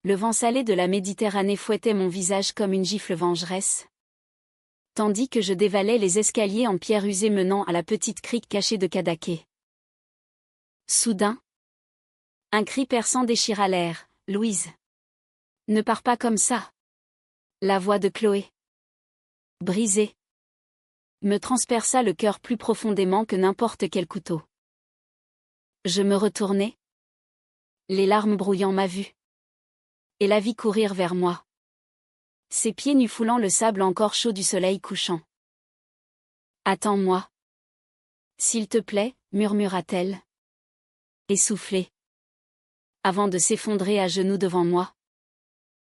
Le vent salé de la Méditerranée fouettait mon visage comme une gifle vengeresse, tandis que je dévalais les escaliers en pierre usée menant à la petite crique cachée de Cadaqués. Soudain, un cri perçant déchira l'air. « Louise! Ne pars pas comme ça !» La voix de Chloé, brisée, me transperça le cœur plus profondément que n'importe quel couteau. Je me retournai, les larmes brouillant ma vue, et la vis courir vers moi, ses pieds nus foulant le sable encore chaud du soleil couchant. « Attends-moi. S'il te plaît, murmura-t-elle, essoufflée, avant de s'effondrer à genoux devant moi,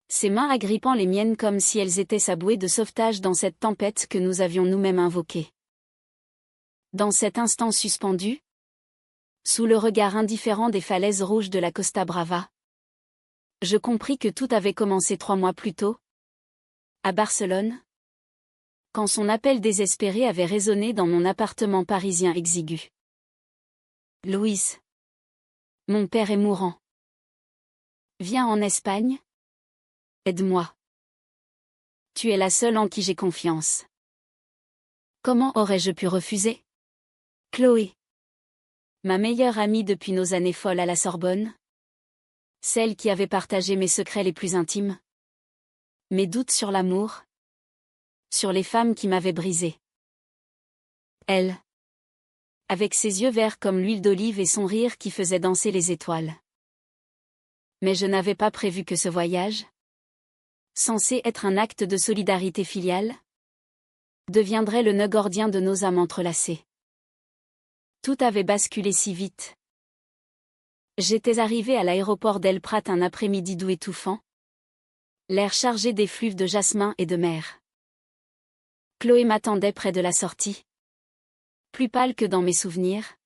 ses mains agrippant les miennes comme si elles étaient sa bouée de sauvetage dans cette tempête que nous avions nous-mêmes invoquée. Dans cet instant suspendu, sous le regard indifférent des falaises rouges de la Costa Brava, je compris que tout avait commencé 3 mois plus tôt, à Barcelone, quand son appel désespéré avait résonné dans mon appartement parisien exigu. « Louise, mon père est mourant. Viens en Espagne. Aide-moi. Tu es la seule en qui j'ai confiance. » Comment aurais-je pu refuser? Chloé, ma meilleure amie depuis nos années folles à la Sorbonne, celle qui avait partagé mes secrets les plus intimes, mes doutes sur l'amour, sur les femmes qui m'avaient brisée. Elle, avec ses yeux verts comme l'huile d'olive et son rire qui faisait danser les étoiles. Mais je n'avais pas prévu que ce voyage, censé être un acte de solidarité filiale, deviendrait le nœud gordien de nos âmes entrelacées. Tout avait basculé si vite. J'étais arrivée à l'aéroport d'El Prat un après-midi doux étouffant, l'air chargé d'effluves de jasmin et de mer. Chloé m'attendait près de la sortie, plus pâle que dans mes souvenirs,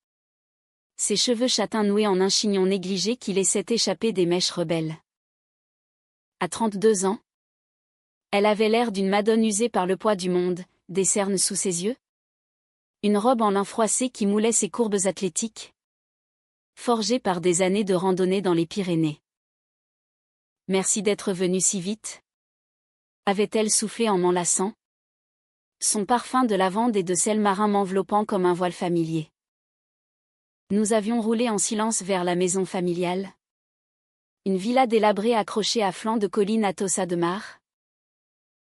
ses cheveux châtains noués en un chignon négligé qui laissait échapper des mèches rebelles. À 32 ans, elle avait l'air d'une madone usée par le poids du monde, des cernes sous ses yeux, une robe en lin froissé qui moulait ses courbes athlétiques, forgée par des années de randonnée dans les Pyrénées. « Merci d'être venue si vite », avait-elle soufflé en m'enlaçant, son parfum de lavande et de sel marin m'enveloppant comme un voile familier. Nous avions roulé en silence vers la maison familiale, une villa délabrée accrochée à flanc de colline à Tossa de Mar,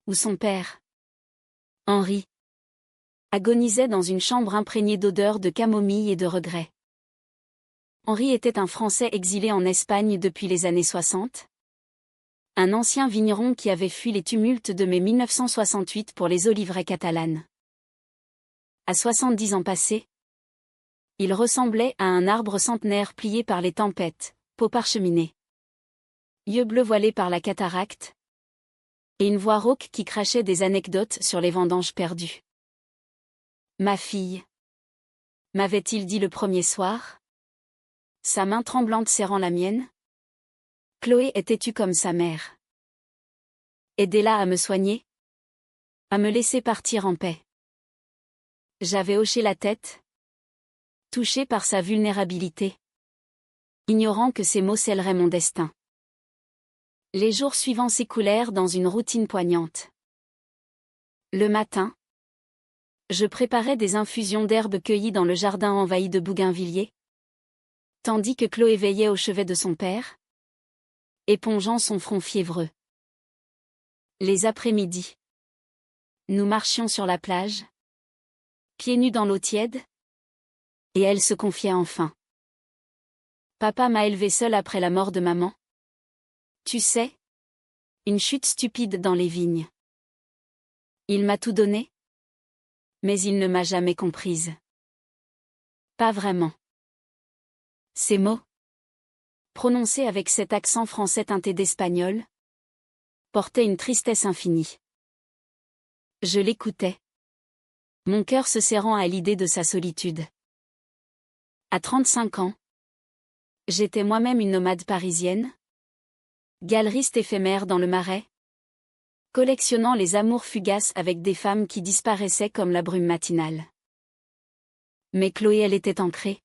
où son père, Henri, agonisait dans une chambre imprégnée d'odeurs de camomille et de regrets. Henri était un Français exilé en Espagne depuis les années 60, un ancien vigneron qui avait fui les tumultes de mai 1968 pour les oliveraies catalanes. À 70 ans passés, il ressemblait à un arbre centenaire plié par les tempêtes, peau parcheminée, yeux bleus voilés par la cataracte, et une voix rauque qui crachait des anecdotes sur les vendanges perdues. « Ma fille » m'avait-il dit le premier soir, sa main tremblante serrant la mienne. Chloé est têtue comme sa mère. Aidez-la à me soigner, à me laisser partir en paix. J'avais hoché la tête, touché par sa vulnérabilité, ignorant que ces mots scelleraient mon destin. Les jours suivants s'écoulèrent dans une routine poignante. Le matin, je préparais des infusions d'herbes cueillies dans le jardin envahi de bougainvilliers, tandis que Chloé veillait au chevet de son père, épongeant son front fiévreux. Les après-midi, nous marchions sur la plage, pieds nus dans l'eau tiède, et elle se confiait enfin. Papa m'a élevée seule après la mort de maman. Tu sais, une chute stupide dans les vignes. Il m'a tout donné, mais il ne m'a jamais comprise. Pas vraiment. Ces mots, prononcés avec cet accent français teinté d'espagnol, portaient une tristesse infinie. Je l'écoutais, mon cœur se serrant à l'idée de sa solitude. À 35 ans, j'étais moi-même une nomade parisienne, galeriste éphémère dans le Marais, collectionnant les amours fugaces avec des femmes qui disparaissaient comme la brume matinale. Mais Chloé, elle était ancrée,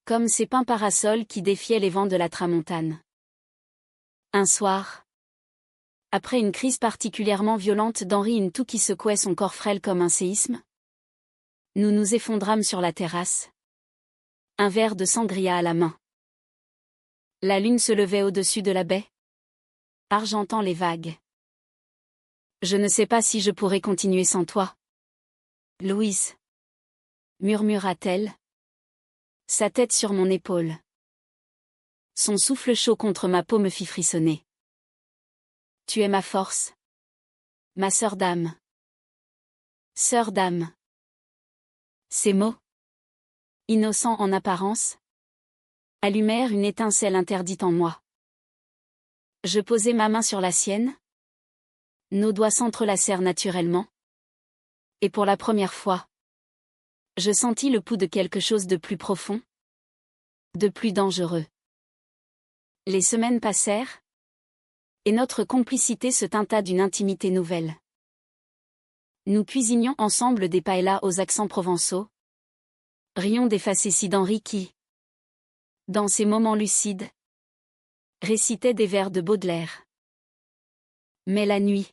comme ces pins parasols qui défiaient les vents de la tramontane. Un soir, après une crise particulièrement violente d'Henri une toux qui secouait son corps frêle comme un séisme, nous nous effondrâmes sur la terrasse, un verre de sangria à la main. La lune se levait au-dessus de la baie, argentant les vagues. Je ne sais pas si je pourrais continuer sans toi, Louise, murmura-t-elle, sa tête sur mon épaule. Son souffle chaud contre ma peau me fit frissonner. Tu es ma force, ma sœur d'âme. Sœur d'âme. Ces mots, innocents en apparence, allumèrent une étincelle interdite en moi. Je posai ma main sur la sienne. Nos doigts s'entrelacèrent naturellement. Et pour la première fois, je sentis le pouls de quelque chose de plus profond, de plus dangereux. Les semaines passèrent, et notre complicité se teinta d'une intimité nouvelle. Nous cuisinions ensemble des paellas aux accents provençaux, rions des facéties d'Henri qui, dans ces moments lucides, récitait des vers de Baudelaire. Mais la nuit,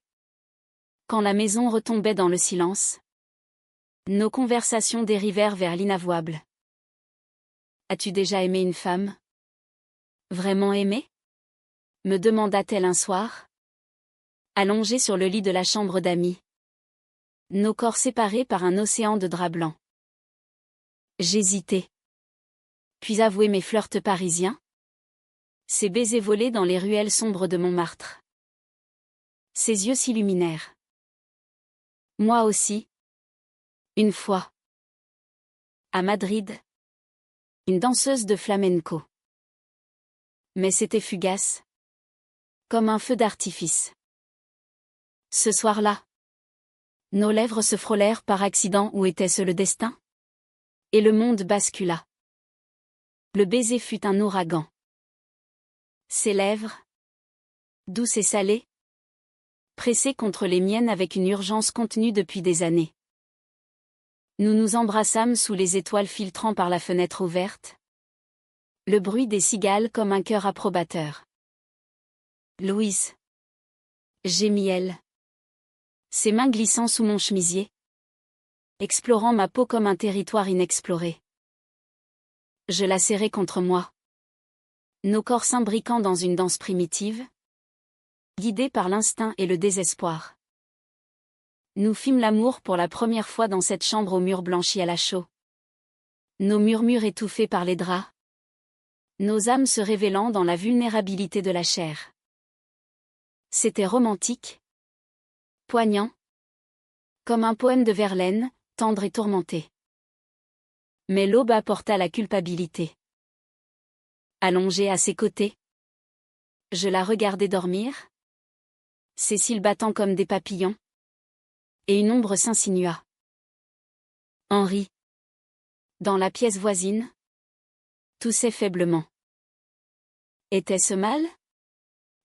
quand la maison retombait dans le silence, nos conversations dérivèrent vers l'inavouable. As-tu déjà aimé une femme? Vraiment aimé? Me demanda-t-elle un soir, allongée sur le lit de la chambre d'amis. Nos corps séparés par un océan de drap blanc. J'hésitai. Puis avouer mes flirts parisiens? Ces baisers volés dans les ruelles sombres de Montmartre. Ses yeux s'illuminèrent. Moi aussi. Une fois. À Madrid. Une danseuse de flamenco. Mais c'était fugace. Comme un feu d'artifice. Ce soir-là, nos lèvres se frôlèrent par accident ou était-ce le destin? Et le monde bascula. Le baiser fut un ouragan. Ses lèvres, douces et salées, pressées contre les miennes avec une urgence contenue depuis des années. Nous nous embrassâmes sous les étoiles filtrant par la fenêtre ouverte. Le bruit des cigales comme un cœur approbateur. Louise. Gémit-elle. Ses mains glissant sous mon chemisier. Explorant ma peau comme un territoire inexploré. Je la serrai contre moi. Nos corps s'imbriquant dans une danse primitive. Guidés par l'instinct et le désespoir. Nous fîmes l'amour pour la première fois dans cette chambre aux murs blanchis à la chaux. Nos murmures étouffés par les draps. Nos âmes se révélant dans la vulnérabilité de la chair. C'était romantique. Poignant. Comme un poème de Verlaine, tendre et tourmenté. Mais l'aube apporta la culpabilité. Allongée à ses côtés. Je la regardais dormir. Ses cils battant comme des papillons. Et une ombre s'insinua. Henri. Dans la pièce voisine. Toussait faiblement. Était-ce mal?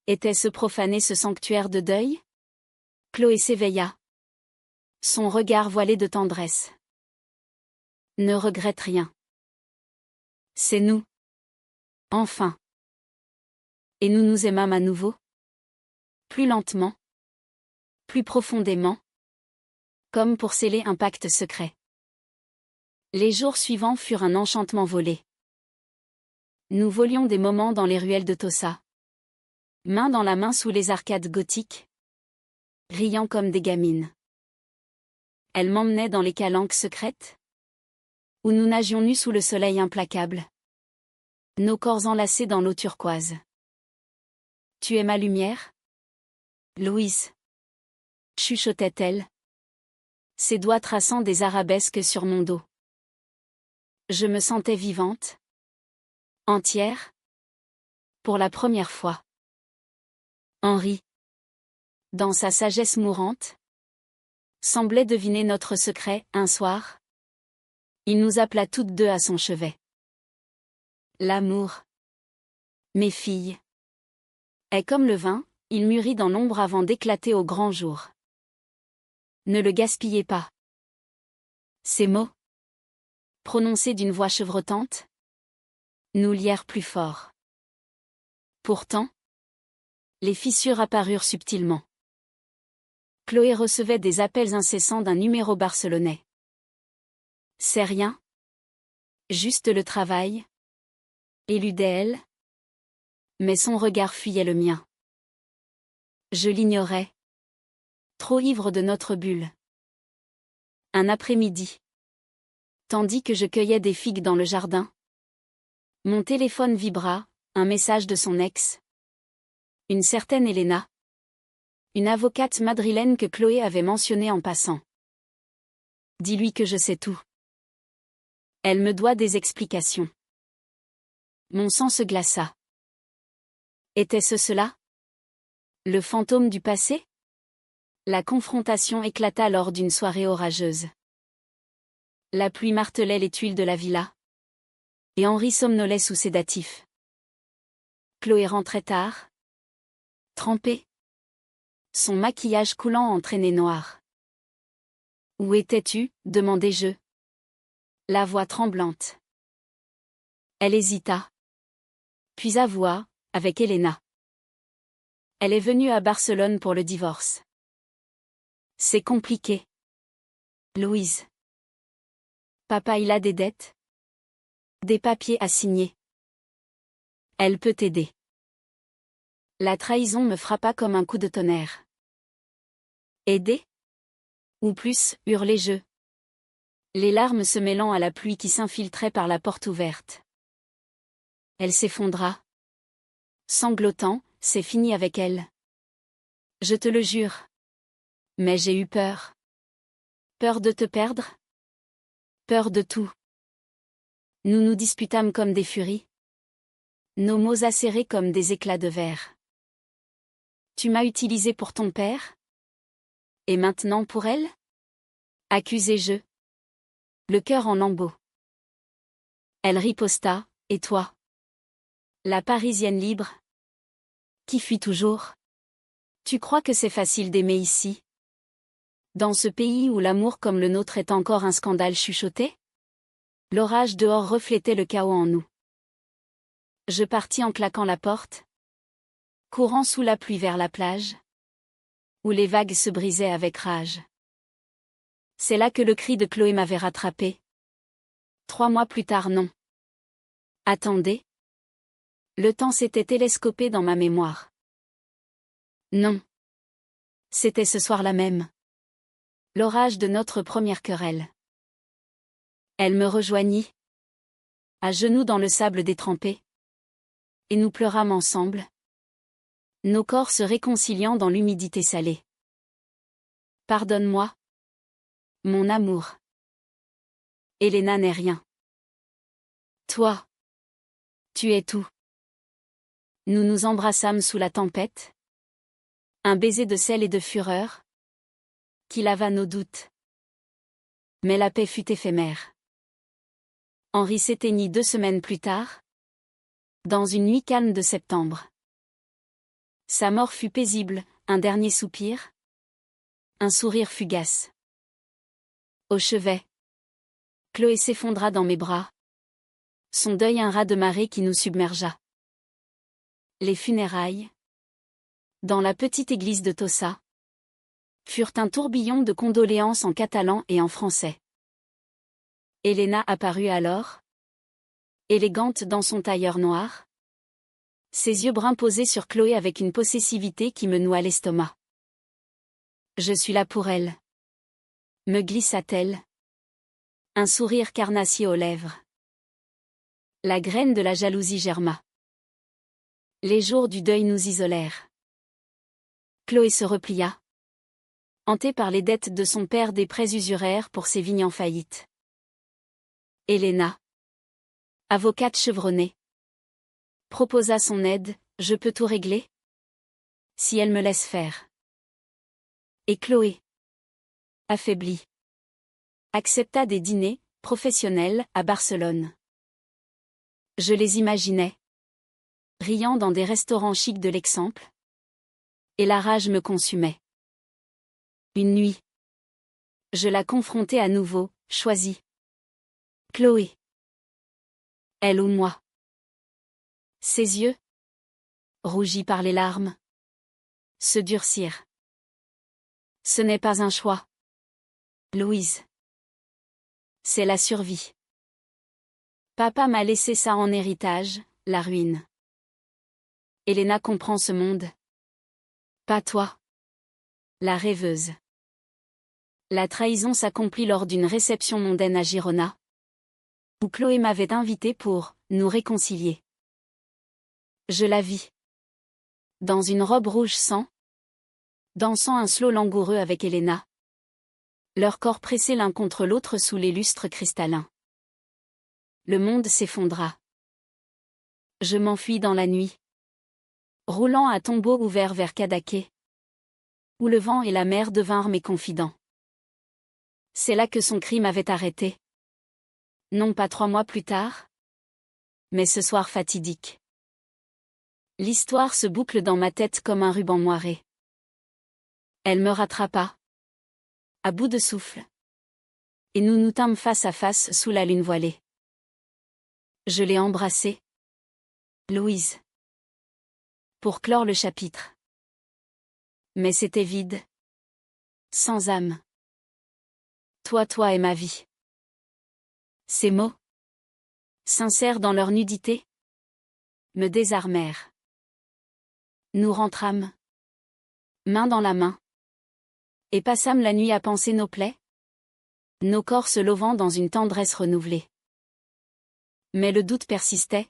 Était-ce profaner ce sanctuaire de deuil? Chloé s'éveilla. Son regard voilé de tendresse. Ne regrette rien. C'est nous. Enfin. Et nous nous aimâmes à nouveau. Plus lentement. Plus profondément. Comme pour sceller un pacte secret. Les jours suivants furent un enchantement volé. Nous volions des moments dans les ruelles de Tossa. Main dans la main sous les arcades gothiques. Riant comme des gamines. Elle m'emmenait dans les calanques secrètes. Où nous nagions nus sous le soleil implacable. Nos corps enlacés dans l'eau turquoise. Tu es ma lumière? Louise. Chuchotait-elle. Ses doigts traçant des arabesques sur mon dos. Je me sentais vivante. Entière. Pour la première fois. Henri. Dans sa sagesse mourante. Semblait deviner notre secret, un soir. Il nous appela toutes deux à son chevet. L'amour. Mes filles. Est comme le vin, il mûrit dans l'ombre avant d'éclater au grand jour. Ne le gaspillez pas. Ces mots, prononcés d'une voix chevrotante, nous lièrent plus fort. Pourtant, Les fissures apparurent subtilement. Chloé recevait des appels incessants d'un numéro barcelonais. C'est rien. Juste le travail. Éludait-elle. Mais son regard fuyait le mien. Je l'ignorais. Trop ivre de notre bulle. Un après-midi. Tandis que je cueillais des figues dans le jardin. Mon téléphone vibra, un message de son ex. Une certaine Elena. Une avocate madrilène que Chloé avait mentionnée en passant. Dis-lui que je sais tout. Elle me doit des explications. Mon sang se glaça. Était-ce cela? Le fantôme du passé? La confrontation éclata lors d'une soirée orageuse. La pluie martelait les tuiles de la villa. Et Henri somnolait sous sédatif. Chloé rentrait tard. Trempée. Son maquillage coulant en traînées noires. Où étais-tu? Demandai-je. La voix tremblante. Elle hésita. Puis avoua, avec Elena. Elle est venue à Barcelone pour le divorce. C'est compliqué. Louise. Papa il a des dettes? Des papiers à signer. Elle peut t'aider. La trahison me frappa comme un coup de tonnerre. Aider? Ou plus, hurlai-je. Les larmes se mêlant à la pluie qui s'infiltrait par la porte ouverte. Elle s'effondra. Sanglotant, c'est fini avec elle. Je te le jure. Mais j'ai eu peur. Peur de te perdre? Peur de tout. Nous nous disputâmes comme des furies. Nos mots acérés comme des éclats de verre. Tu m'as utilisé pour ton père? Et maintenant pour elle? Accusai-je. Le cœur en lambeaux. Elle riposta, et toi? La Parisienne libre? Qui fuit toujours? Tu crois que c'est facile d'aimer ici? Dans ce pays où l'amour comme le nôtre est encore un scandale chuchoté? L'orage dehors reflétait le chaos en nous. Je partis en claquant la porte. Courant sous la pluie vers la plage. Où les vagues se brisaient avec rage. C'est là que le cri de Chloé m'avait rattrapé. 3 mois plus tard non. Attendez. Le temps s'était télescopé dans ma mémoire. Non. C'était ce soir-là même. L'orage de notre première querelle. Elle me rejoignit. À genoux dans le sable détrempé. Et nous pleurâmes ensemble. Nos corps se réconciliant dans l'humidité salée. Pardonne-moi. Mon amour. Elena n'est rien. Toi. Tu es tout. Nous nous embrassâmes sous la tempête. Un baiser de sel et de fureur. Qui lava nos doutes. Mais la paix fut éphémère. Henri s'éteignit 2 semaines plus tard. Dans une nuit calme de septembre. Sa mort fut paisible, un dernier soupir. Un sourire fugace. Au chevet. Chloé s'effondra dans mes bras. Son deuil un raz de marée qui nous submergea. Les funérailles. Dans la petite église de Tossa. Furent un tourbillon de condoléances en catalan et en français. Elena apparut alors. Élégante dans son tailleur noir. Ses yeux bruns posés sur Chloé avec une possessivité qui me noua l'estomac. Je suis là pour elle. Me glissa-t-elle. Un sourire carnassier aux lèvres. La graine de la jalousie germa. Les jours du deuil nous isolèrent. Chloé se replia. Hantée par les dettes de son père des prêts usuraires pour ses vignes en faillite. Elena. Avocate chevronnée. Proposa son aide, je peux tout régler? Si elle me laisse faire. Et Chloé. Affaiblie. Accepta des dîners, professionnels, à Barcelone. Je les imaginais. Riant dans des restaurants chics de l'Exemple. Et la rage me consumait. Une nuit. Je la confrontai à nouveau, choisie. Chloé. Elle ou moi. Ses yeux. Rougis par les larmes. Se durcir. Ce n'est pas un choix. Louise. C'est la survie. Papa m'a laissé ça en héritage, la ruine. Elena comprend ce monde. Pas toi. La rêveuse. La trahison s'accomplit lors d'une réception mondaine à Girona, où Chloé m'avait invité pour nous réconcilier. Je la vis. Dans une robe rouge sang, dansant un slow langoureux avec Elena. Leurs corps pressés l'un contre l'autre sous les lustres cristallins. Le monde s'effondra. Je m'enfuis dans la nuit. Roulant à tombeau ouvert vers Cadaqués, où le vent et la mer devinrent mes confidents. C'est là que son cri m'avait arrêté. Non pas 3 mois plus tard, mais ce soir fatidique. L'histoire se boucle dans ma tête comme un ruban moiré. Elle me rattrapa, à bout de souffle, et nous nous tînmes face à face sous la lune voilée. Je l'ai embrassée. Louise. Pour clore le chapitre. Mais c'était vide. Sans âme. Toi est ma vie. Ces mots, sincères dans leur nudité, me désarmèrent. Nous rentrâmes, main dans la main, et passâmes la nuit à panser nos plaies, nos corps se lovant dans une tendresse renouvelée. Mais le doute persistait,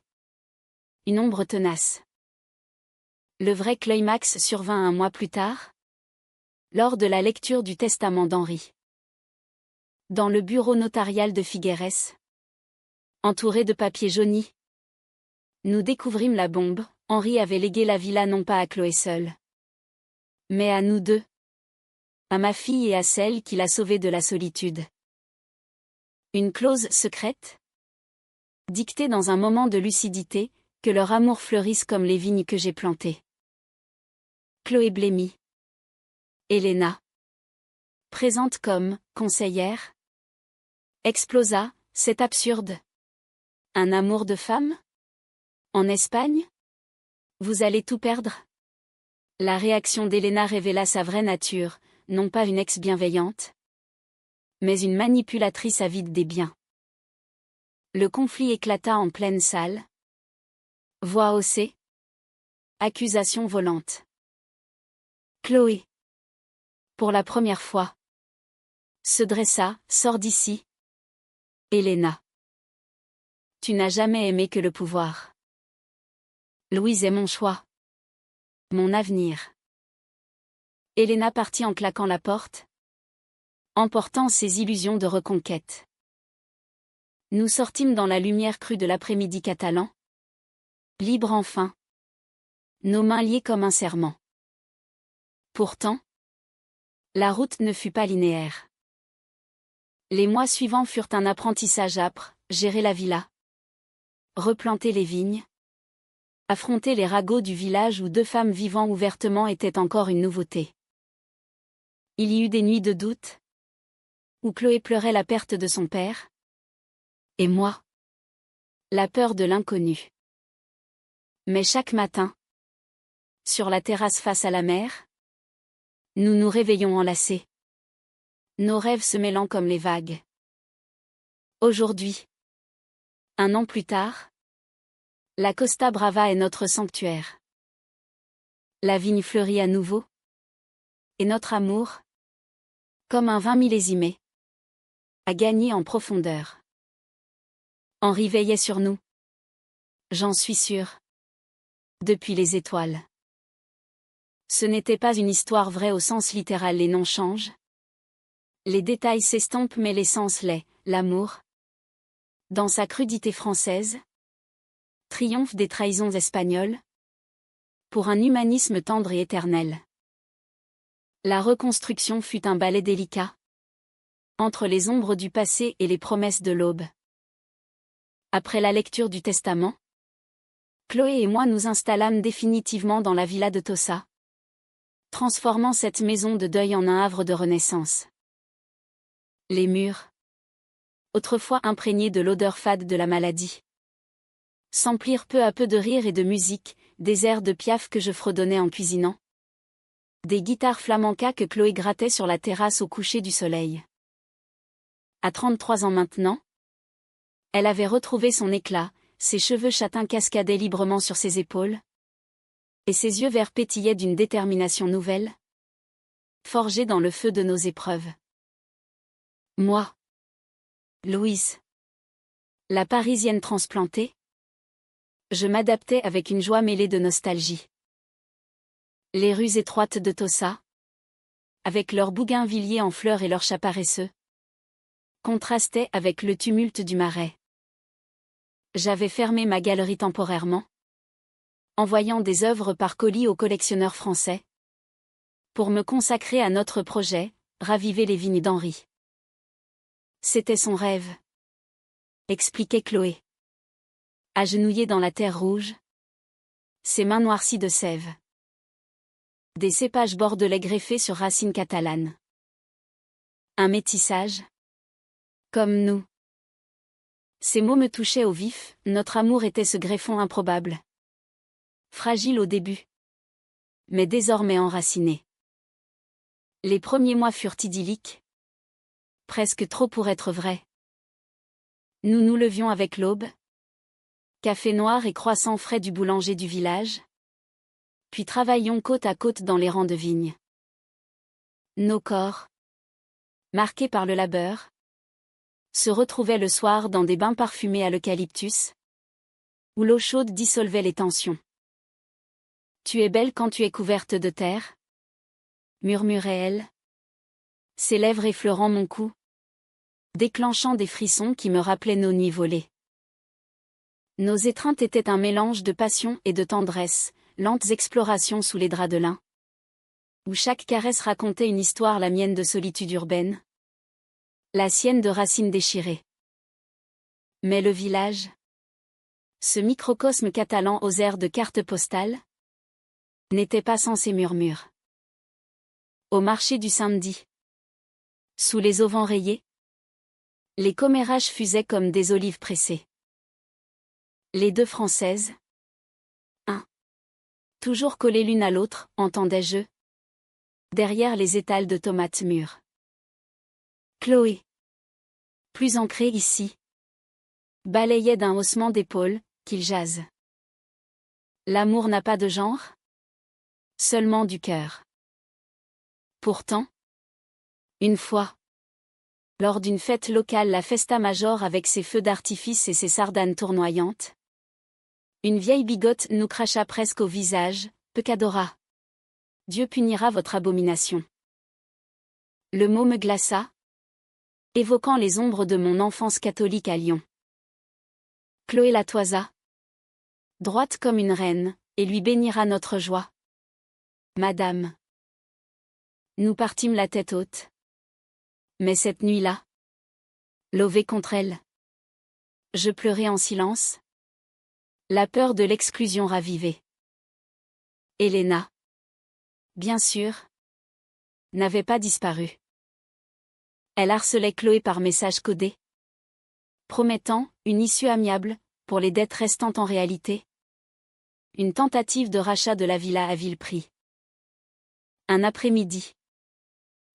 une ombre tenace. Le vrai climax survint 1 mois plus tard, lors de la lecture du testament d'Henri. Dans le bureau notarial de Figueres, entouré de papiers jaunis, nous découvrîmes la bombe. Henri avait légué la villa non pas à Chloé seule, mais à nous deux, à ma fille et à celle qui l'a sauvée de la solitude. Une clause secrète, dictée dans un moment de lucidité, que leur amour fleurisse comme les vignes que j'ai plantées. Chloé blêmit. Elena, présente comme conseillère, explosa. C'est absurde. Un amour de femme? En Espagne? Vous allez tout perdre? La réaction d'Elena révéla sa vraie nature, non pas une ex-bienveillante, mais une manipulatrice avide des biens. Le conflit éclata en pleine salle. Voix haussée. Accusation volante. Chloé. Pour la première fois. Se dressa. Sors d'ici. Elena. Tu n'as jamais aimé que le pouvoir. Louise est mon choix. Mon avenir. Elena partit en claquant la porte, emportant ses illusions de reconquête. Nous sortîmes dans la lumière crue de l'après-midi catalan, libres enfin, nos mains liées comme un serment. Pourtant, la route ne fut pas linéaire. Les mois suivants furent un apprentissage âpre, gérer la villa, replanter les vignes, affronter les ragots du village où 2 femmes vivant ouvertement étaient encore une nouveauté. Il y eut des nuits de doute, où Chloé pleurait la perte de son père, et moi, la peur de l'inconnu. Mais chaque matin, sur la terrasse face à la mer, nous nous réveillons enlacés, nos rêves se mêlant comme les vagues. Aujourd'hui, 1 an plus tard, la Costa Brava est notre sanctuaire. La vigne fleurit à nouveau, et notre amour, comme un vin millésimé, a gagné en profondeur. Henri veillait sur nous. J'en suis sûre. Depuis les étoiles. Ce n'était pas une histoire vraie au sens littéral, les noms changent. Les détails s'estompent mais l'essence l'est, l'amour. Dans sa crudité française, triomphe des trahisons espagnoles, pour un humanisme tendre et éternel. La reconstruction fut un ballet délicat, entre les ombres du passé et les promesses de l'aube. Après la lecture du testament, Chloé et moi nous installâmes définitivement dans la villa de Tossa, transformant cette maison de deuil en un havre de renaissance. Les murs, autrefois imprégnés de l'odeur fade de la maladie, s'emplirent peu à peu de rires et de musique, des airs de Piaf que je fredonnais en cuisinant, Des guitares flamenca que Chloé grattait sur la terrasse au coucher du soleil. À 33 ans maintenant, elle avait retrouvé son éclat, ses cheveux châtains cascadaient librement sur ses épaules, et ses yeux verts pétillaient d'une détermination nouvelle, forgée dans le feu de nos épreuves. Moi, Louise, la Parisienne transplantée, je m'adaptais avec une joie mêlée de nostalgie. Les rues étroites de Tossa, avec leurs bougainvilliers en fleurs et leurs chats paresseux, contrastaient avec le tumulte du Marais. J'avais fermé ma galerie temporairement, envoyant des œuvres par colis aux collectionneurs français, pour me consacrer à notre projet, raviver les vignes d'Henri. C'était son rêve, expliquait Chloé. Agenouillée dans la terre rouge, ses mains noircies de sève. Des cépages bordelais greffés sur racines catalanes. Un métissage, comme nous. Ces mots me touchaient au vif, notre amour était ce greffon improbable. Fragile au début, mais désormais enraciné. Les premiers mois furent idylliques, presque trop pour être vrais. Nous nous levions avec l'aube, café noir et croissant frais du boulanger du village, puis travaillions côte à côte dans les rangs de vignes. Nos corps, marqués par le labeur, se retrouvaient le soir dans des bains parfumés à l'eucalyptus, où l'eau chaude dissolvait les tensions. Tu es belle quand tu es couverte de terre, murmurait-elle, ses lèvres effleurant mon cou, déclenchant des frissons qui me rappelaient nos nuits volées. Nos étreintes étaient un mélange de passion et de tendresse, lentes explorations sous les draps de lin, où chaque caresse racontait une histoire, la mienne de solitude urbaine, la sienne de racines déchirées. Mais le village, ce microcosme catalan aux airs de carte postale, n'était pas sans ses murmures. Au marché du samedi, sous les auvents rayés, les commérages fusaient comme des olives pressées. Les deux Françaises, toujours collées l'une à l'autre, entendais-je, derrière les étals de tomates mûres. Chloé, plus ancrée ici, balayait d'un haussement d'épaule, qu'il jase. L'amour n'a pas de genre, seulement du cœur. Pourtant, une fois, lors d'une fête locale, la Festa Major avec ses feux d'artifice et ses sardanes tournoyantes, une vieille bigote nous cracha presque au visage, « Pecadora. Dieu punira votre abomination. » Le mot me glaça, évoquant les ombres de mon enfance catholique à Lyon. Chloé la toisa, droite comme une reine, et lui bénira notre joie. Madame. Nous partîmes la tête haute. Mais cette nuit-là, levée contre elle, je pleurais en silence, la peur de l'exclusion ravivée. Helena, bien sûr, n'avait pas disparu. Elle harcelait Chloé par message codé, promettant une issue amiable pour les dettes restantes. En réalité, une tentative de rachat de la villa à vil prix. Un après-midi,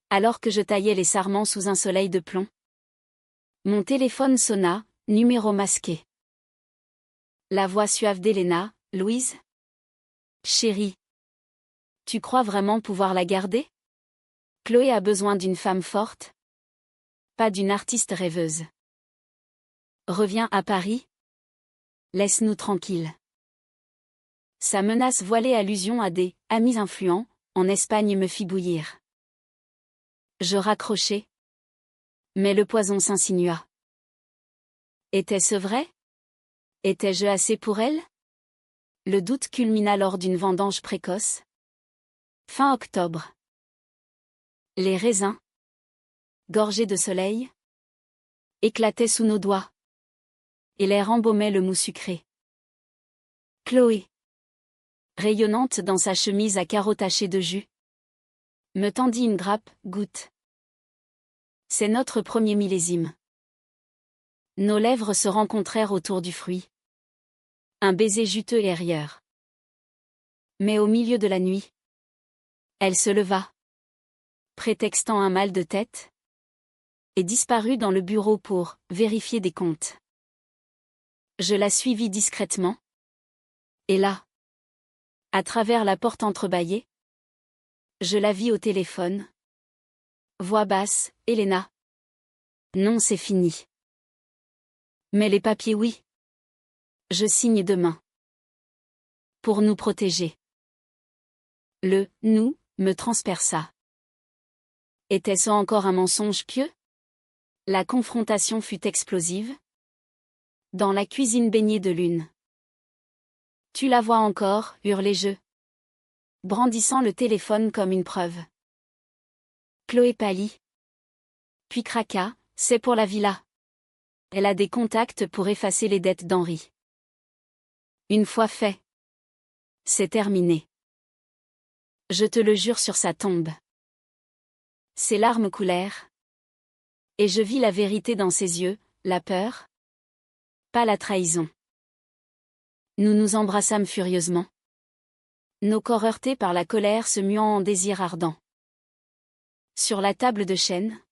alors que je taillais les sarments sous un soleil de plomb, mon téléphone sonna, numéro masqué. La voix suave d'Helena, « Louise ? Chérie. Tu crois vraiment pouvoir la garder ? Chloé a besoin d'une femme forte, pas d'une artiste rêveuse. Reviens à Paris. Laisse-nous tranquilles. » Sa menace voilée allusion à des « amis influents » en Espagne me fit bouillir. Je raccrochai. Mais le poison s'insinua. Était-ce vrai ? Étais-je assez pour elle ? Le doute culmina lors d'une vendange précoce. Fin octobre. Les raisins, gorgés de soleil, éclataient sous nos doigts. Et l'air embaumait le mou sucré. Chloé, rayonnante dans sa chemise à carreaux tachés de jus, me tendit une grappe, goûte. C'est notre premier millésime. Nos lèvres se rencontrèrent autour du fruit. Un baiser juteux et rieur. Mais au milieu de la nuit, Elle se leva, prétextant un mal de tête, et disparut dans le bureau pour vérifier des comptes. Je la suivis discrètement. Et là, à travers la porte entrebâillée, je la vis au téléphone. Voix basse, Elena. Non, c'est fini. Mais les papiers, oui. Je signe demain. Pour nous protéger. Le « nous » me transperça. Était-ce encore un mensonge pieux? La confrontation fut explosive. Dans la cuisine baignée de lune. Tu la vois encore, hurlai-je, brandissant le téléphone comme une preuve. Chloé pâlit. Puis craqua, c'est pour la villa. Elle a des contacts pour effacer les dettes d'Henri. Une fois fait. C'est terminé. Je te le jure sur sa tombe. Ses larmes coulèrent. Et je vis la vérité dans ses yeux, la peur. Pas la trahison. Nous nous embrassâmes furieusement. Nos corps heurtés par la colère se muant en désir ardent. Sur la table de chêne,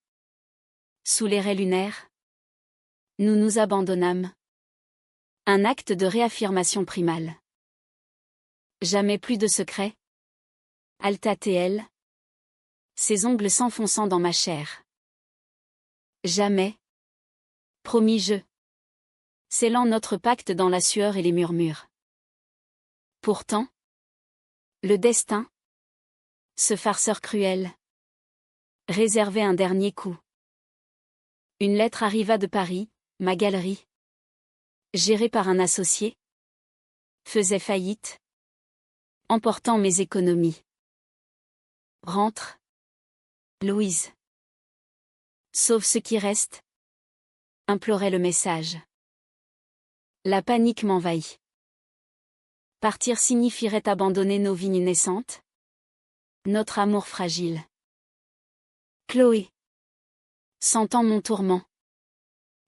sous les raies lunaires, nous nous abandonnâmes. Un acte de réaffirmation primale. Jamais plus de secret. Alta-t-elle, ses ongles s'enfonçant dans ma chair. Jamais. Promis-je. Scellant notre pacte dans la sueur et les murmures. Pourtant, le destin, ce farceur cruel, réservait un dernier coup. Une lettre arriva de Paris, ma galerie, gérée par un associé, faisait faillite, emportant mes économies. Rentre, Louise. Sauve ce qui reste, implorait le message. La panique m'envahit. Partir signifierait abandonner nos vignes naissantes, notre amour fragile. Chloé, sentant mon tourment,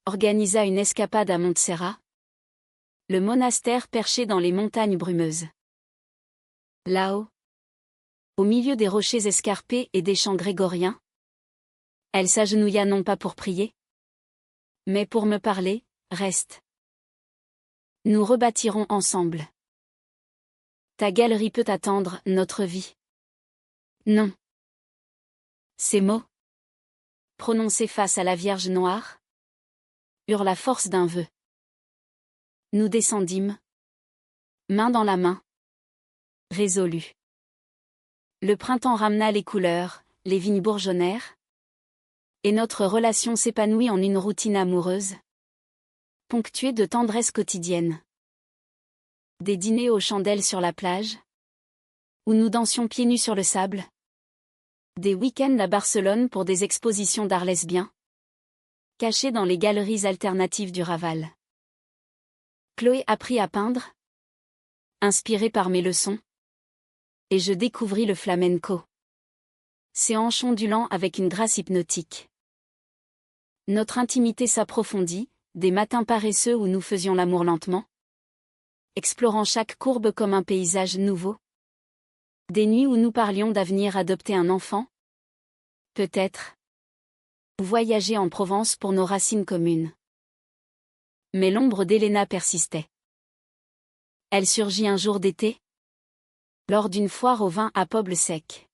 organisa une escapade à Montserrat, le monastère perché dans les montagnes brumeuses. Là-haut, au milieu des rochers escarpés et des chants grégoriens, elle s'agenouilla non pas pour prier, mais pour me parler. Reste. Nous rebâtirons ensemble. Ta galerie peut attendre notre vie. Non. Ces mots, prononcés face à la Vierge noire, eurent la force d'un vœu. Nous descendîmes, main dans la main, résolus. Le printemps ramena les couleurs, les vignes bourgeonnèrent, et notre relation s'épanouit en une routine amoureuse, ponctuée de tendresse quotidienne. Des dîners aux chandelles sur la plage, où nous dansions pieds nus sur le sable. Des week-ends à Barcelone pour des expositions d'art lesbien, cachées dans les galeries alternatives du Raval. Chloé apprit à peindre, inspirée par mes leçons, et je découvris le flamenco. Ses hanches ondulant avec une grâce hypnotique. Notre intimité s'approfondit, des matins paresseux où nous faisions l'amour lentement, explorant chaque courbe comme un paysage nouveau. Des nuits où nous parlions d'avenir adopter un enfant. Peut-être. Ou voyager en Provence pour nos racines communes. Mais l'ombre d'Elena persistait. Elle surgit un jour d'été, lors d'une foire au vin à Poble-Sec.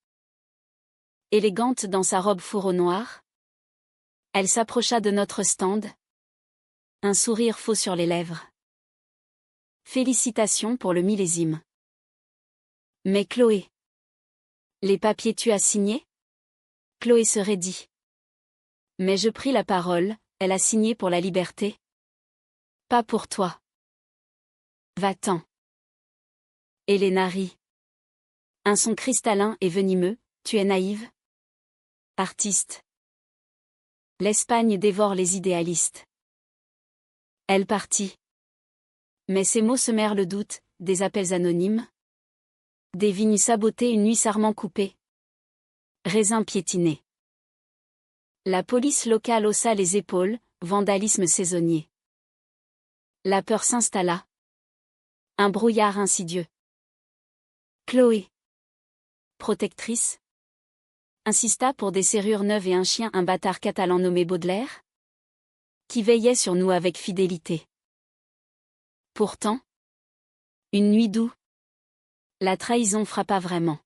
Élégante dans sa robe fourreau noir, elle s'approcha de notre stand. Un sourire faux sur les lèvres. Félicitations pour le millésime. Mais Chloé. Les papiers tu as signés? Chloé se raidit. Mais je pris la parole, elle a signé pour la liberté. Pas pour toi. Va-t'en. Elena rit. Un son cristallin et venimeux, tu es naïve? Artiste. L'Espagne dévore les idéalistes. Elle partit. Mais ces mots semèrent le doute, des appels anonymes. Des vignes sabotées une nuit sarment coupée. Raisins piétinés. La police locale haussa les épaules, vandalisme saisonnier. La peur s'installa. Un brouillard insidieux. Chloé. protectrice? Insista pour des serrures neuves et un chien, un bâtard catalan nommé Baudelaire? Qui veillait sur nous avec fidélité. Pourtant, une nuit d'où la trahison frappa vraiment.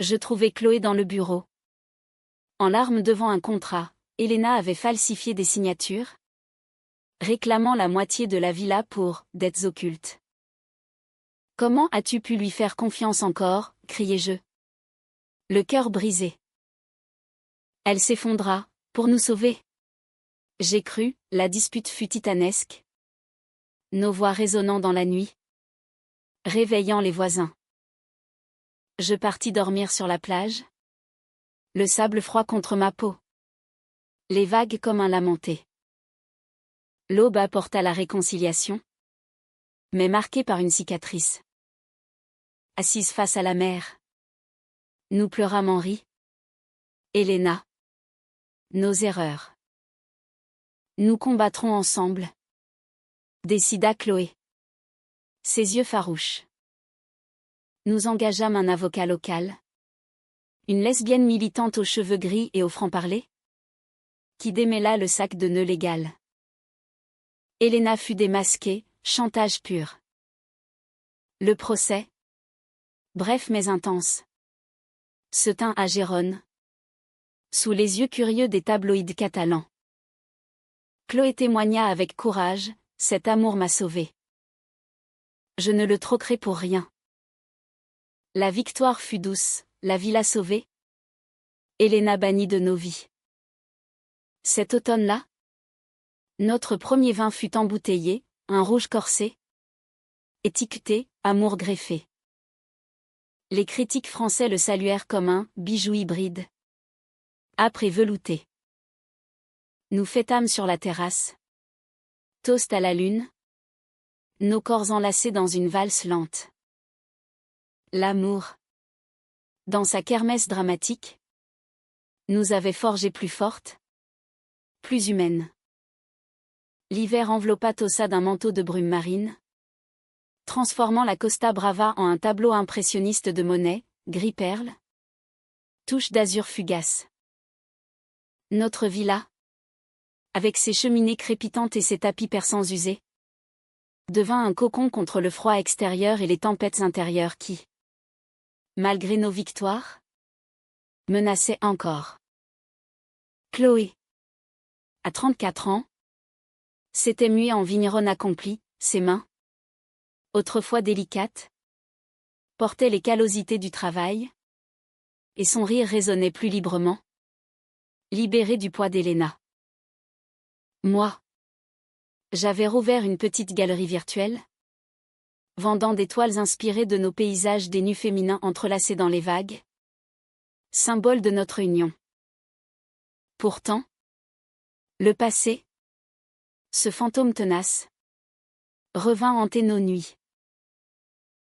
Je trouvai Chloé dans le bureau. En larmes devant un contrat, Elena avait falsifié des signatures, réclamant la moitié de la villa pour dettes occultes. Comment as-tu pu lui faire confiance encore, criai-je. Le cœur brisé. Elle s'effondra, pour nous sauver. J'ai cru, la dispute fut titanesque. Nos voix résonnant dans la nuit, réveillant les voisins. Je partis dormir sur la plage. Le sable froid contre ma peau. Les vagues comme un lamenté. L'aube apporta la réconciliation, mais marquée par une cicatrice. Assise face à la mer, nous pleurâmes Henri. Elena. Nos erreurs. Nous combattrons ensemble, décida Chloé. Ses yeux farouches. Nous engageâmes un avocat local. Une lesbienne militante aux cheveux gris et au franc-parler, qui démêla le sac de nœuds légal. Elena fut démasquée, chantage pur. Le procès, bref mais intense, se tint à Gérone, sous les yeux curieux des tabloïds catalans. Chloé témoigna avec courage, cet amour m'a sauvée. Je ne le troquerai pour rien. La victoire fut douce, la villa sauvée. Elena bannie de nos vies. Cet automne-là, notre premier vin fut embouteillé, un rouge corsé, étiqueté « Amour greffé ». Les critiques français le saluèrent comme un « bijou hybride ». Âpre et velouté. Nous fêtâmes sur la terrasse. Toast à la lune. Nos corps enlacés dans une valse lente. L'amour, dans sa kermesse dramatique, nous avait forgés plus fortes, plus humaines. L'hiver enveloppa Tossa d'un manteau de brume marine, transformant la Costa Brava en un tableau impressionniste de Monet, gris perle, touche d'azur fugace. Notre villa, avec ses cheminées crépitantes et ses tapis persans usés, devint un cocon contre le froid extérieur et les tempêtes intérieures qui, malgré nos victoires, menaçaient encore. Chloé, à 34 ans, s'était muée en vigneronne accomplie, ses mains, autrefois délicates, portaient les callosités du travail, et son rire résonnait plus librement, libéré du poids d'Elena. Moi, j'avais rouvert une petite galerie virtuelle, vendant des toiles inspirées de nos paysages des nus féminins entrelacés dans les vagues, symbole de notre union. Pourtant, le passé, ce fantôme tenace, revint hanter nos nuits.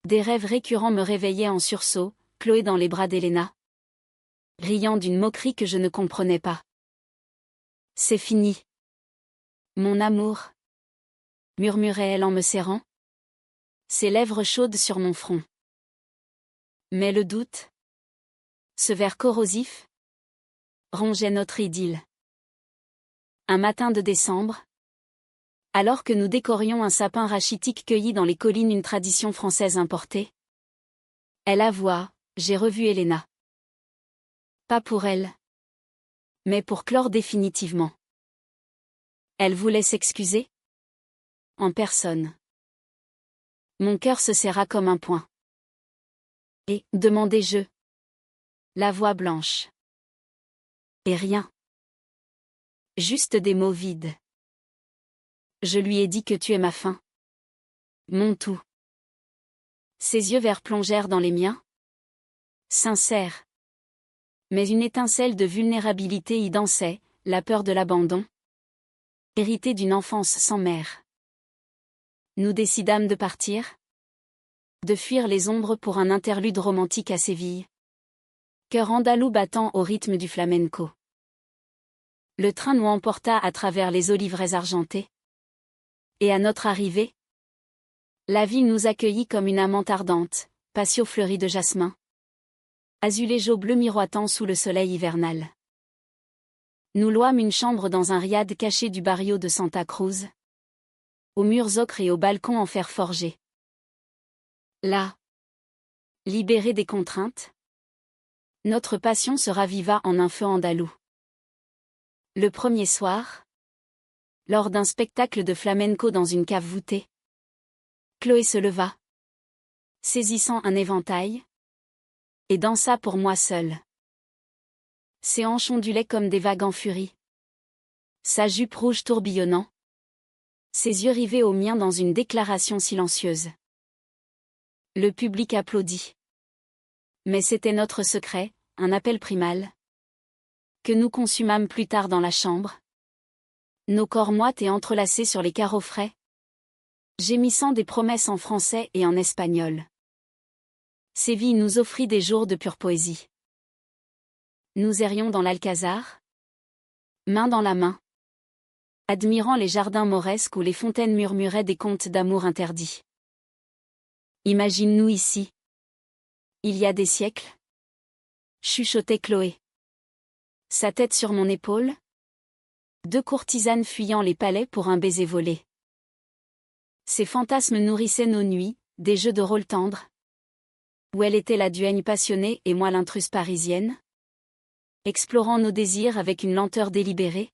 Des rêves récurrents me réveillaient en sursaut, Chloé dans les bras d'Elena, riant d'une moquerie que je ne comprenais pas. C'est fini. Mon amour, murmurait-elle en me serrant, ses lèvres chaudes sur mon front. Mais le doute, ce ver corrosif, rongeait notre idylle. Un matin de décembre, alors que nous décorions un sapin rachitique cueilli dans les collines, une tradition française importée, elle avoua, j'ai revu Elena. Pas pour elle, mais pour clore définitivement. Elle voulait s'excuser? En personne. Mon cœur se serra comme un poing. Et, demandai-je, la voix blanche. Et rien. Juste des mots vides. Je lui ai dit que tu es ma fin. Mon tout. Ses yeux verts plongèrent dans les miens. Sincères. Mais une étincelle de vulnérabilité y dansait, la peur de l'abandon. Héritée d'une enfance sans mère. Nous décidâmes de partir. De fuir les ombres pour un interlude romantique à Séville. Cœur andalou battant au rythme du flamenco. Le train nous emporta à travers les oliveraies argentées. Et à notre arrivée, la ville nous accueillit comme une amante ardente, patio fleuri de jasmin. Azuléjo bleu miroitant sous le soleil hivernal. Nous louâmes une chambre dans un riad caché du barrio de Santa Cruz. Aux murs ocre et aux balcons en fer forgé. Là, libérés des contraintes, notre passion se raviva en un feu andalou. Le premier soir, lors d'un spectacle de flamenco dans une cave voûtée, Chloé se leva, saisissant un éventail, et dansa pour moi seule. Ses hanches ondulaient comme des vagues en furie. Sa jupe rouge tourbillonnant. Ses yeux rivés aux miens dans une déclaration silencieuse. Le public applaudit. Mais c'était notre secret, un appel primal. Que nous consumâmes plus tard dans la chambre. Nos corps moites et entrelacés sur les carreaux frais. Gémissant des promesses en français et en espagnol. Séville nous offrit des jours de pure poésie. Nous errions dans l'Alcazar, main dans la main, admirant les jardins mauresques où les fontaines murmuraient des contes d'amour interdits. Imagine-nous ici. Il y a des siècles, chuchotait Chloé. Sa tête sur mon épaule. Deux courtisanes fuyant les palais pour un baiser volé. Ces fantasmes nourrissaient nos nuits, des jeux de rôle tendres. Où elle était la duègne passionnée et moi l'intruse parisienne. Explorant nos désirs avec une lenteur délibérée.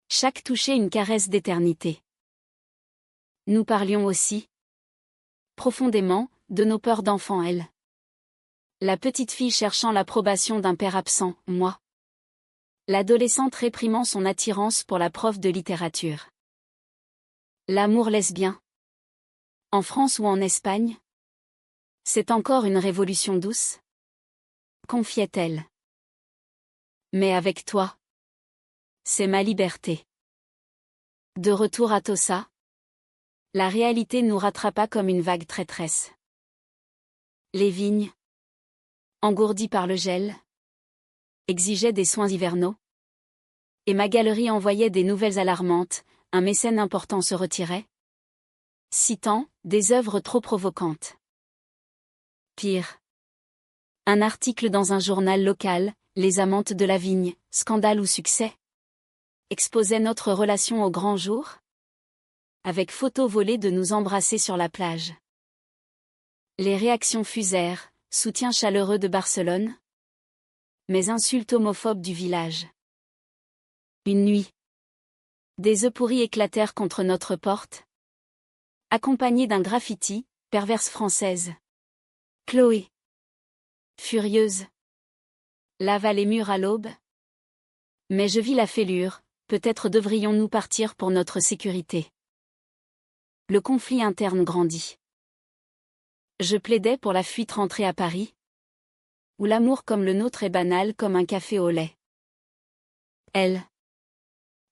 Chaque toucher une caresse d'éternité. Nous parlions aussi, profondément, de nos peurs d'enfant elle. La petite fille cherchant l'approbation d'un père absent, moi. L'adolescente réprimant son attirance pour la prof de littérature. L'amour lesbien. En France ou en Espagne? C'est encore une révolution douce? Confiait-elle. Mais avec toi. C'est ma liberté. De retour à Tossa. La réalité nous rattrapa comme une vague traîtresse. Les vignes, engourdies par le gel, exigeaient des soins hivernaux. Et ma galerie envoyait des nouvelles alarmantes, un mécène important se retirait. Citant, des œuvres trop provocantes. Pire. Un article dans un journal local, Les amantes de la vigne, scandale ou succès? Exposait notre relation au grand jour? Avec photo volée de nous embrasser sur la plage. Les réactions fusèrent, soutien chaleureux de Barcelone. Mais insultes homophobes du village. Une nuit. Des œufs pourris éclatèrent contre notre porte. Accompagnés d'un graffiti, perverse française. Chloé. Furieuse. Lava les murs à l'aube. Mais je vis la fêlure, peut-être devrions-nous partir pour notre sécurité. Le conflit interne grandit. Je plaidais pour la fuite rentrée à Paris. Où l'amour comme le nôtre est banal comme un café au lait. Elle.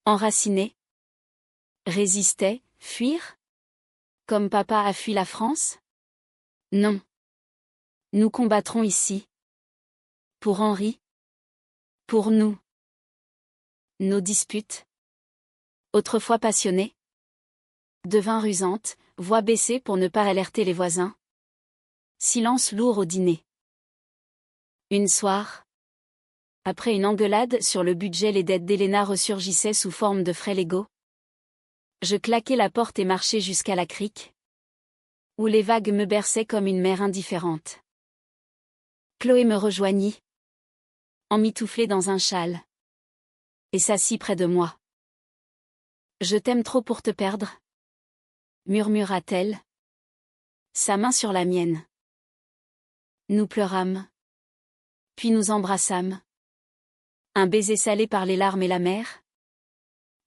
Enracinée. Résistait, fuir? Comme papa a fui la France? Non. Nous combattrons ici. Pour Henri. Pour nous. Nos disputes. Autrefois passionnées. Devinrent rusantes, voix baissée pour ne pas alerter les voisins. Silence lourd au dîner. Une soir. Après une engueulade sur le budget, les dettes d'Elena ressurgissaient sous forme de frais légaux. Je claquai la porte et marchai jusqu'à la crique. Où les vagues me berçaient comme une mer indifférente. Chloé me rejoignit. Emmitouflée dans un châle. Et s'assit près de moi. Je t'aime trop pour te perdre, murmura-t-elle. Sa main sur la mienne. Nous pleurâmes. Puis nous embrassâmes. Un baiser salé par les larmes et la mer.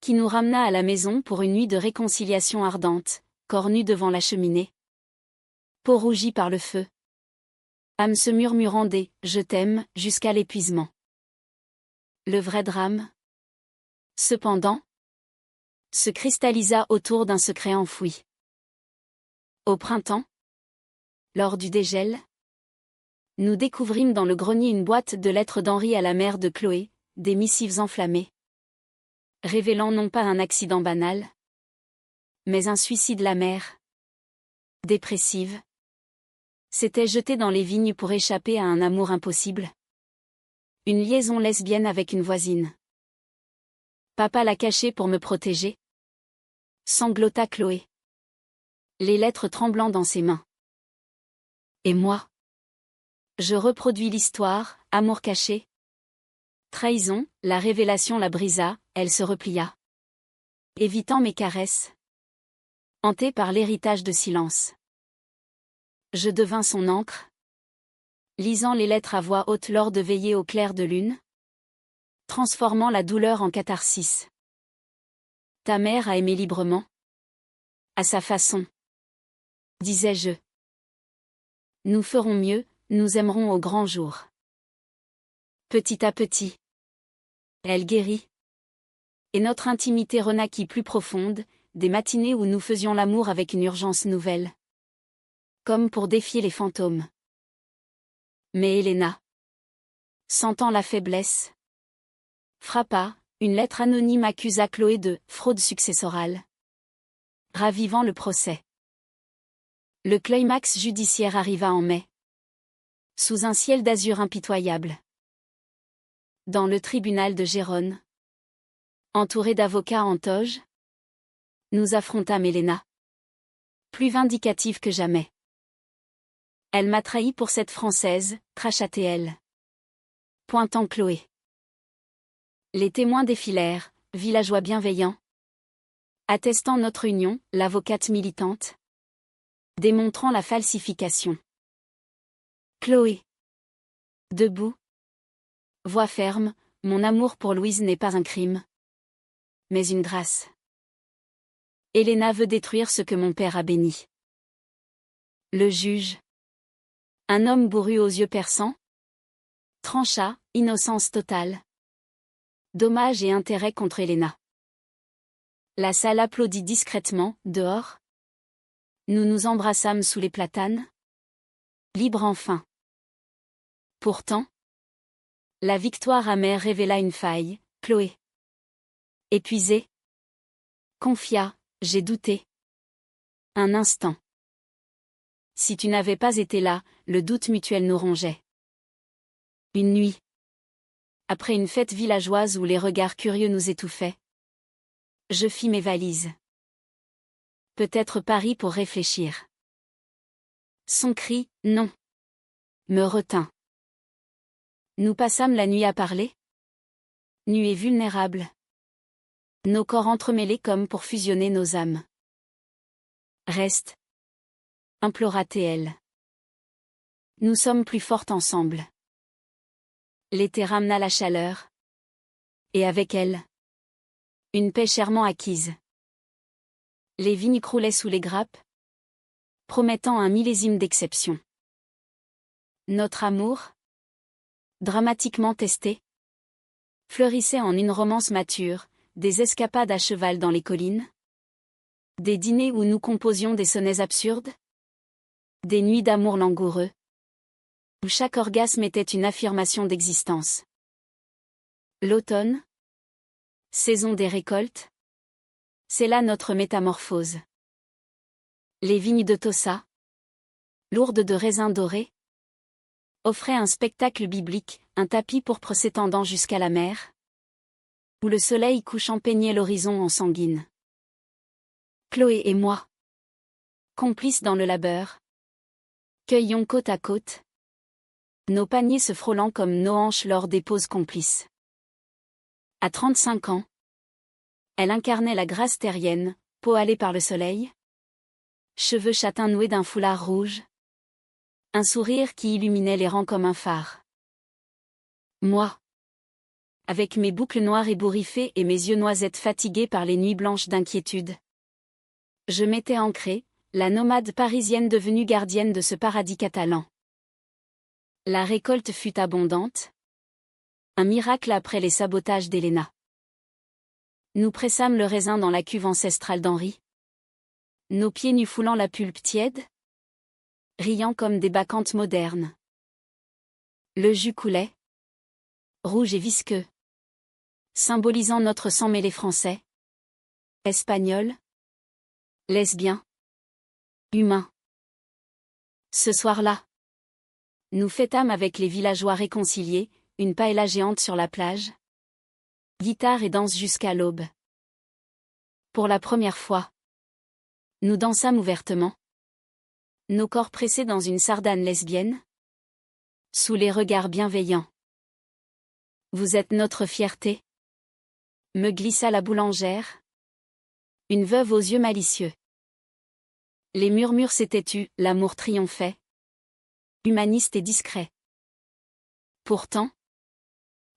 Qui nous ramena à la maison pour une nuit de réconciliation ardente, corps nus devant la cheminée. Peau rougie par le feu. Âme se murmurant des « je t'aime » jusqu'à l'épuisement. Le vrai drame, cependant, se cristallisa autour d'un secret enfoui. Au printemps, lors du dégel, nous découvrîmes dans le grenier une boîte de lettres d'Henri à la mère de Chloé, des missives enflammées. Révélant non pas un accident banal, mais un suicide la mère. Dépressive. S'était jeté dans les vignes pour échapper à un amour impossible. Une liaison lesbienne avec une voisine. Papa l'a caché pour me protéger. Sanglota Chloé. Les lettres tremblant dans ses mains. Et moi? Je reproduis l'histoire, amour caché. Trahison, la révélation la brisa, elle se replia. Évitant mes caresses. Hantée par l'héritage de silence. Je devins son encre. Lisant les lettres à voix haute lors de veillées au clair de lune. Transformant la douleur en catharsis. Ta mère a aimé librement. À sa façon. Disais-je. Nous ferons mieux, nous aimerons au grand jour. Petit à petit. Elle guérit. Et notre intimité renaquit plus profonde, des matinées où nous faisions l'amour avec une urgence nouvelle. Comme pour défier les fantômes. Mais Helena, sentant la faiblesse, frappa, une lettre anonyme accusa Chloé de « fraude successorale », ravivant le procès. Le climax judiciaire arriva en mai. Sous un ciel d'azur impitoyable. Dans le tribunal de Gérone. Entouré d'avocats en toge. Nous affrontâmes Helena. Plus vindicative que jamais. Elle m'a trahi pour cette Française, crachatait-elle. Pointant Chloé. Les témoins défilèrent, villageois bienveillants. Attestant notre union, l'avocate militante. Démontrant la falsification. Chloé. Debout. Voix ferme, mon amour pour Louise n'est pas un crime. Mais une grâce. Helena veut détruire ce que mon père a béni. Le juge. Un homme bourru aux yeux perçants. Trancha, innocence totale. Dommage et intérêt contre Helena. La salle applaudit discrètement, dehors. Nous nous embrassâmes sous les platanes. Libre enfin. Pourtant, la victoire amère révéla une faille, Chloé. Épuisée. Confia, j'ai douté. Un instant. Si tu n'avais pas été là, le doute mutuel nous rongeait. Une nuit. Après une fête villageoise où les regards curieux nous étouffaient. Je fis mes valises. Peut-être Paris pour réfléchir. Son cri, non. Me retint. Nous passâmes la nuit à parler. Nus et vulnérables. Nos corps entremêlés comme pour fusionner nos âmes. Reste. Implora-t-elle. Nous sommes plus fortes ensemble. L'été ramena la chaleur. Et avec elle. Une paix chèrement acquise. Les vignes croulaient sous les grappes. Promettant un millésime d'exception. Notre amour. Dramatiquement testé. Fleurissait en une romance mature, des escapades à cheval dans les collines. Des dîners où nous composions des sonnets absurdes. Des nuits d'amour langoureux. Où chaque orgasme était une affirmation d'existence. L'automne. Saison des récoltes. C'est là notre métamorphose. Les vignes de Tossa. Lourdes de raisins dorés. Offraient un spectacle biblique, un tapis pourpre s'étendant jusqu'à la mer. Où le soleil couchant peignait l'horizon en sanguine. Chloé et moi. Complices dans le labeur. Cueillions côte à côte. Nos paniers se frôlant comme nos hanches lors des pauses complices. À 35 ans. Elle incarnait la grâce terrienne, peau hâlée par le soleil. Cheveux châtains noués d'un foulard rouge. Un sourire qui illuminait les rangs comme un phare. Moi. Avec mes boucles noires ébouriffées et mes yeux noisettes fatigués par les nuits blanches d'inquiétude. Je m'étais ancrée, la nomade parisienne devenue gardienne de ce paradis catalan. La récolte fut abondante. Un miracle après les sabotages d'Helena. Nous pressâmes le raisin dans la cuve ancestrale d'Henri. Nos pieds nus foulant la pulpe tiède. Riant comme des bacchantes modernes. Le jus coulait. Rouge et visqueux. Symbolisant notre sang mêlé français. Espagnol. Lesbien. Humain. Ce soir-là, nous fêtâmes avec les villageois réconciliés, une paella géante sur la plage. Guitare et danse jusqu'à l'aube. Pour la première fois, nous dansâmes ouvertement. Nos corps pressés dans une sardane lesbienne. Sous les regards bienveillants. Vous êtes notre fierté. Me glissa la boulangère. Une veuve aux yeux malicieux. Les murmures s'étaient tus, l'amour triomphait. Humaniste et discret. Pourtant,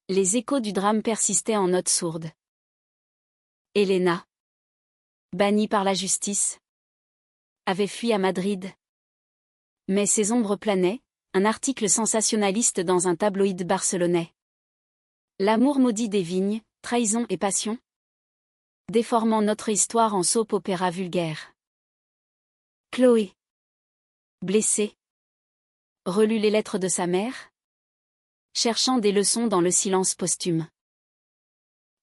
les échos du drame persistaient en notes sourdes. Elena, bannie par la justice, avait fui à Madrid. Mais ses ombres planaient, un article sensationnaliste dans un tabloïd barcelonais. L'amour maudit des vignes, trahison et passion, déformant notre histoire en soap-opéra vulgaire. Chloé, blessée, relut les lettres de sa mère, cherchant des leçons dans le silence posthume.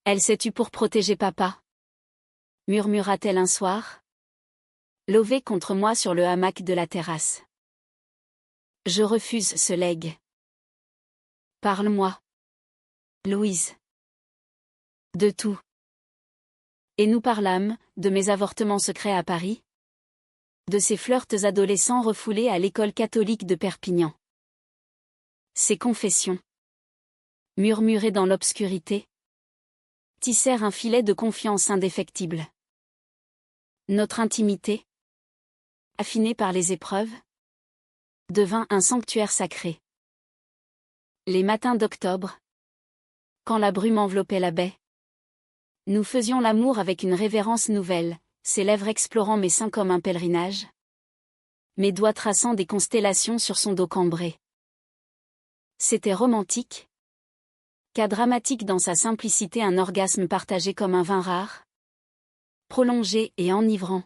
Elle s'est tue pour protéger papa, murmura-t-elle un soir, levée contre moi sur le hamac de la terrasse. Je refuse ce legs. Parle-moi, Louise. De tout. Et nous parlâmes, de mes avortements secrets à Paris, de ces flirts adolescents refoulés à l'école catholique de Perpignan. Ces confessions, murmurées dans l'obscurité, tissèrent un filet de confiance indéfectible. Notre intimité, affinée par les épreuves, devint un sanctuaire sacré. Les matins d'octobre, quand la brume enveloppait la baie, nous faisions l'amour avec une révérence nouvelle, ses lèvres explorant mes seins comme un pèlerinage, mes doigts traçant des constellations sur son dos cambré. C'était romantique, qu'à dramatique dans sa simplicité, un orgasme partagé comme un vin rare, prolongé et enivrant.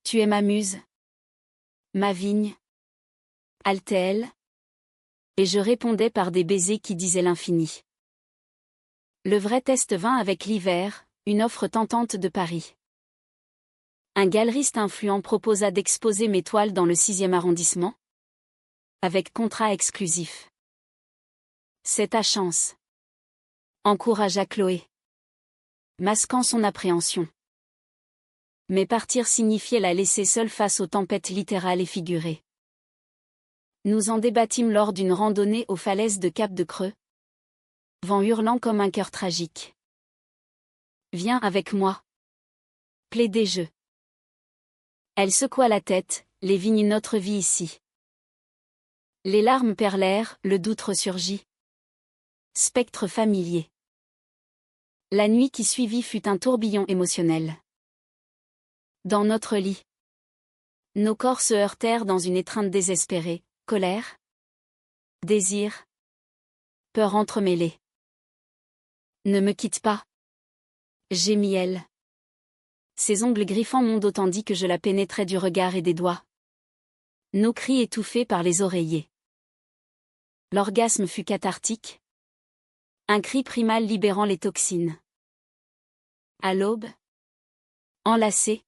Tu es ma muse, ma vigne, altait-elle, et je répondais par des baisers qui disaient l'infini. Le vrai test vint avec l'hiver, une offre tentante de Paris. Un galeriste influent proposa d'exposer mes toiles dans le 6e arrondissement, avec contrat exclusif. C'est ta chance, encouragea Chloé, masquant son appréhension. Mais partir signifiait la laisser seule face aux tempêtes littérales et figurées. Nous en débattîmes lors d'une randonnée aux falaises de Cap-de-Creux, vent hurlant comme un cœur tragique. Viens avec moi, plaidai-je. Elle secoua la tête, les vignes notre vie ici. Les larmes perlèrent, le doute ressurgit. Spectre familier. La nuit qui suivit fut un tourbillon émotionnel. Dans notre lit, nos corps se heurtèrent dans une étreinte désespérée, colère, désir, peur entremêlée. Ne me quitte pas, gémit-elle. Ses ongles griffant mon dos tandis que je la pénétrais du regard et des doigts. Nos cris étouffés par les oreillers. L'orgasme fut cathartique. Un cri primal libérant les toxines. À l'aube, enlacés,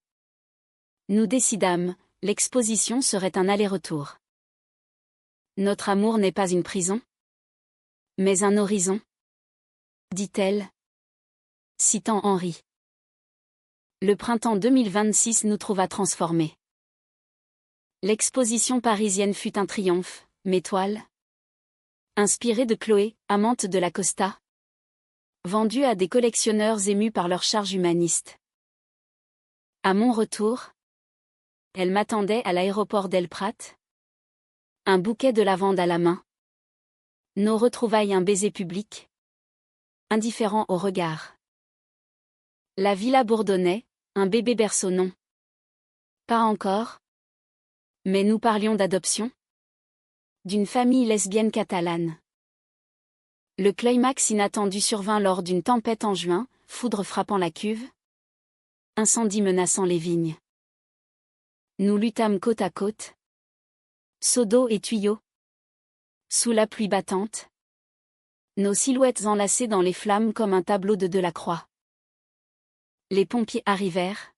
nous décidâmes, l'exposition serait un aller-retour. Notre amour n'est pas une prison, mais un horizon, dit-elle, citant Henri. Le printemps 2026 nous trouva transformés. L'exposition parisienne fut un triomphe, mes toiles, inspirées de Chloé, amante de la Costa, vendues à des collectionneurs émus par leur charge humaniste. À mon retour, elle m'attendait à l'aéroport d'El Prat, un bouquet de lavande à la main. Nos retrouvailles, un baiser public, indifférent au regard. La villa bourdonnait, un bébé berceau non. Pas encore. Mais nous parlions d'adoption, d'une famille lesbienne catalane. Le climax inattendu survint lors d'une tempête en juin, foudre frappant la cuve, incendie menaçant les vignes. Nous luttâmes côte à côte, seaux d'eau et tuyaux, sous la pluie battante, nos silhouettes enlacées dans les flammes comme un tableau de Delacroix. Les pompiers arrivèrent.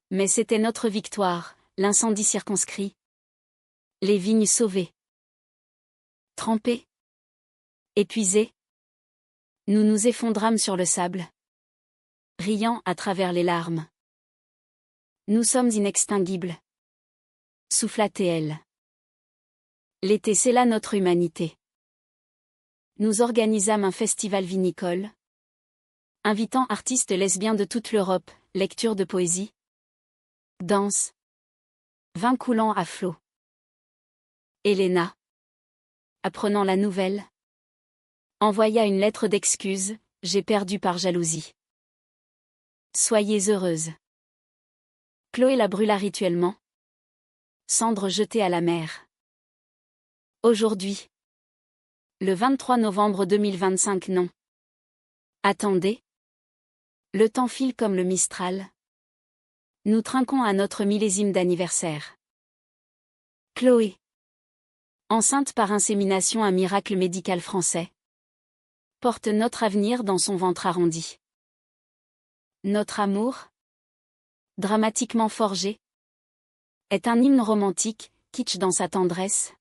Mais c'était notre victoire, l'incendie circonscrit, Les vignes sauvées. Trempées. Épuisées. Nous nous effondrames sur le sable. Riant à travers les larmes. Nous sommes inextinguibles. Souffla TL. L'été scella notre humanité. Nous organisâmes un festival vinicole, invitant artistes lesbiens de toute l'Europe, lecture de poésie, danse, vin coulant à flots. Helena, apprenant la nouvelle, envoya une lettre d'excuse, j'ai perdu par jalousie. Soyez heureuse. Chloé la brûla rituellement. Cendre jetée à la mer. Aujourd'hui. Le 23 novembre 2025 non. Attendez. Le temps file comme le Mistral. Nous trinquons à notre millésime d'anniversaire. Chloé. Enceinte par insémination, un miracle médical français. Porte notre avenir dans son ventre arrondi. Notre amour, dramatiquement forgé, est un hymne romantique, kitsch dans sa tendresse,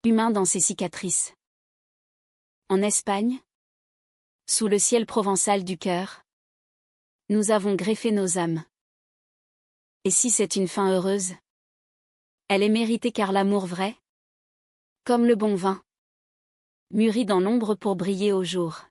humain dans ses cicatrices. En Espagne, sous le ciel provençal du cœur, nous avons greffé nos âmes. Et si c'est une fin heureuse, elle est méritée car l'amour vrai, comme le bon vin, mûrit dans l'ombre pour briller au jour.